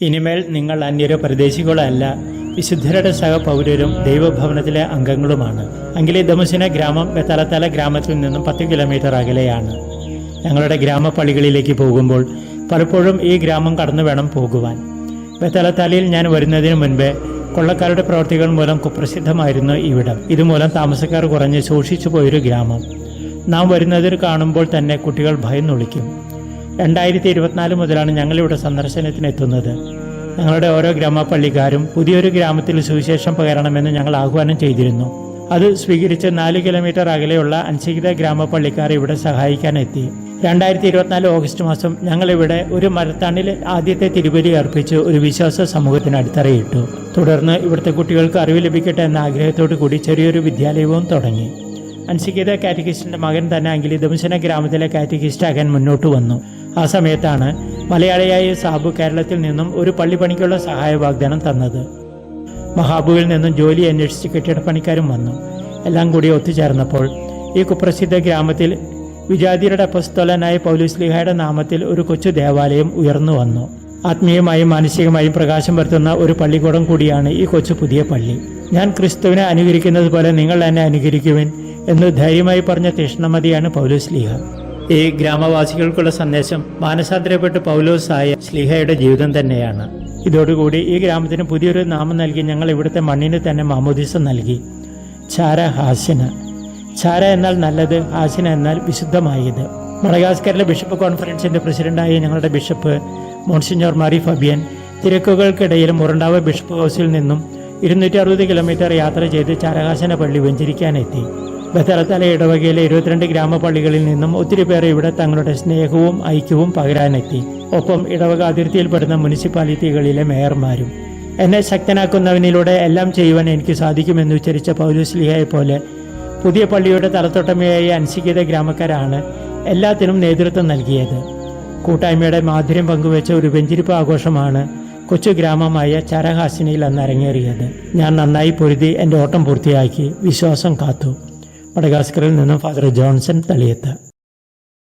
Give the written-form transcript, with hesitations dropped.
ഇനിമേൽ നിങ്ങൾ അന്യരോ പരദേശികളോ അല്ല, വിശുദ്ധരുടെ സഹപൗരരും ദൈവഭവനത്തിലെ അംഗങ്ങളുമാണ്. അങ്കിലെ ദമസിന ഗ്രാമം ബെത്തലത്തല ഗ്രാമത്തിൽ നിന്നും 10 കിലോമീറ്റർ അകലെയാണ്. ഞങ്ങളുടെ ഗ്രാമപ്പള്ളികളിലേക്ക് പോകുമ്പോൾ പലപ്പോഴും ഈ ഗ്രാമം കടന്നു വേണം പോകുവാൻ. ബെത്തലത്തലയിൽ ഞാൻ വരുന്നതിന് മുൻപേ കൊള്ളക്കാരുടെ പ്രവർത്തികൾ മൂലം കുപ്രസിദ്ധമായിരുന്നു ഇവിടം. ഇതുമൂലം താമസക്കാർ കുറഞ്ഞ് സൂക്ഷിച്ചു പോയൊരു ഗ്രാമം. നാം വരുന്നതിൽ കാണുമ്പോൾ തന്നെ കുട്ടികൾ ഭയന്നൊളിക്കും. 2024 മുതലാണ് ഞങ്ങളിവിടെ സന്ദർശനത്തിനെത്തുന്നത്. ഞങ്ങളുടെ ഓരോ ഗ്രാമപ്പള്ളിക്കാരും പുതിയൊരു ഗ്രാമത്തിൽ സുവിശേഷം പകരണമെന്ന് ഞങ്ങൾ ആഹ്വാനം ചെയ്തിരുന്നു. അത് സ്വീകരിച്ച് 4 കിലോമീറ്റർ അകലെയുള്ള അൻസികിത ഗ്രാമപ്പള്ളിക്കാർ ഇവിടെ സഹായിക്കാനെത്തി. 2024 ഓഗസ്റ്റ് മാസം ഞങ്ങളിവിടെ ഒരു മരത്താണിൽ ആദ്യത്തെ തിരുബലി അർപ്പിച്ച് ഒരു വിശ്വാസ സമൂഹത്തിന് അടിത്തറയിട്ടു. തുടർന്ന് ഇവിടുത്തെ കുട്ടികൾക്ക് അറിവ് ലഭിക്കട്ടെ എന്ന ആഗ്രഹത്തോടു കൂടി ചെറിയൊരു വിദ്യാലയവും തുടങ്ങി. അൻസികിത കാറ്റഗിസ്റ്റിന്റെ മകൻ തന്നെ അങ്കിലിദംശന ഗ്രാമത്തിലെ കാറ്റഗിസ്റ്റ് ആകാൻ മുന്നോട്ട് വന്നു. ആ സമയത്താണ് മലയാളിയായ സാബു കേരളത്തിൽ നിന്നും ഒരു പള്ളിപ്പണിക്കുള്ള സഹായ വാഗ്ദാനം തന്നത്. മഹാബുവിൽ നിന്നും ജോലി അന്വേഷിച്ച് കെട്ടിടപ്പണിക്കാരും വന്നു. എല്ലാം കൂടി ഒത്തുചേർന്നപ്പോൾ ഈ കുപ്രസിദ്ധ ഗ്രാമത്തിൽ വിജാതിയരുടെ അപ്പസ്തോലനായ പൗലോസ്ലീഹായുടെ നാമത്തിൽ ഒരു കൊച്ചു ദേവാലയം ഉയർന്നു വന്നു. ആത്മീയമായും മാനസികമായും പ്രകാശം വരുത്തുന്ന ഒരു പള്ളിക്കൂടം കൂടിയാണ് ഈ കൊച്ചു പുതിയ പള്ളി. ഞാൻ ക്രിസ്തുവിനെ അനുകരിക്കുന്നത് പോലെ നിങ്ങൾ എന്നെ അനുകരിക്കുവിൻ എന്ന് ധൈര്യമായി പറഞ്ഞ തീഷ്ണമതിയാണ് പൗലോസ്ലീഹ. ഈ ഗ്രാമവാസികൾക്കുള്ള സന്ദേശം മാനസാന്തരപ്പെട്ട് പൗലോസായ സ്ലീഹയുടെ ജീവിതം തന്നെയാണ്. ഇതോടുകൂടി ഈ ഗ്രാമത്തിന് പുതിയൊരു നാമം നൽകി ഞങ്ങൾ ഇവിടുത്തെ മണ്ണിന് തന്നെ മാമോദീസ നൽകി. ചാര ഹാസിന. ചാര എന്നാൽ നല്ലത്, ഹാസിന എന്നാൽ വിശുദ്ധമായത്. മഡഗാസ്കറിലെ ബിഷപ്പ് കോൺഫറൻസിന്റെ പ്രസിഡന്റായ ഞങ്ങളുടെ ബിഷപ്പ് മോൺസിഞ്ഞോർ മാറി ഫബിയൻ തിരക്കുകൾക്കിടയിൽ മുറണ്ടാവ് ബിഷപ്പ് ഹൗസിൽ നിന്നും 260 കിലോമീറ്റർ യാത്ര ചെയ്ത് ചാരഹാസന പള്ളി വെഞ്ചരിക്കാനെത്തി. ബത്തലത്തല ഇടവകയിലെ 22 ഗ്രാമപ്പള്ളികളിൽ നിന്നും ഒത്തിരി പേർ ഇവിടെ തങ്ങളുടെ സ്നേഹവും ഐക്യവും പകരാനെത്തി. ഒപ്പം ഇടവക അതിർത്തിയിൽപ്പെടുന്ന മുനിസിപ്പാലിറ്റികളിലെ മേയർമാരും. എന്നെ ശക്തനാക്കുന്നവനിലൂടെ എല്ലാം ചെയ്യുവാൻ എനിക്ക് സാധിക്കുമെന്ന് ഉച്ചരിച്ച പൗലോസ്ലീഹയെ പോലെ പുതിയ പള്ളിയുടെ തലത്തൊട്ടമയായ അൻസികിത ഗ്രാമക്കാരാണ് എല്ലാത്തിനും നേതൃത്വം നൽകിയത്. കൂട്ടായ്മയുടെ മാധുര്യം പങ്കുവെച്ച ഒരു വെഞ്ചരിപ്പ് ആഘോഷമാണ് കൊച്ചു ഗ്രാമമായ ചാരഹാസിനയിൽ അന്ന് അരങ്ങേറിയത്. ഞാൻ നന്നായി പൊരുതി എൻ്റെ ഓട്ടം പൂർത്തിയാക്കി വിശ്വാസം കാത്തു. മഡഗാസ്കറിൽ നിന്നും ഫാദർ ജോൺസൺ തളിയത്ത്.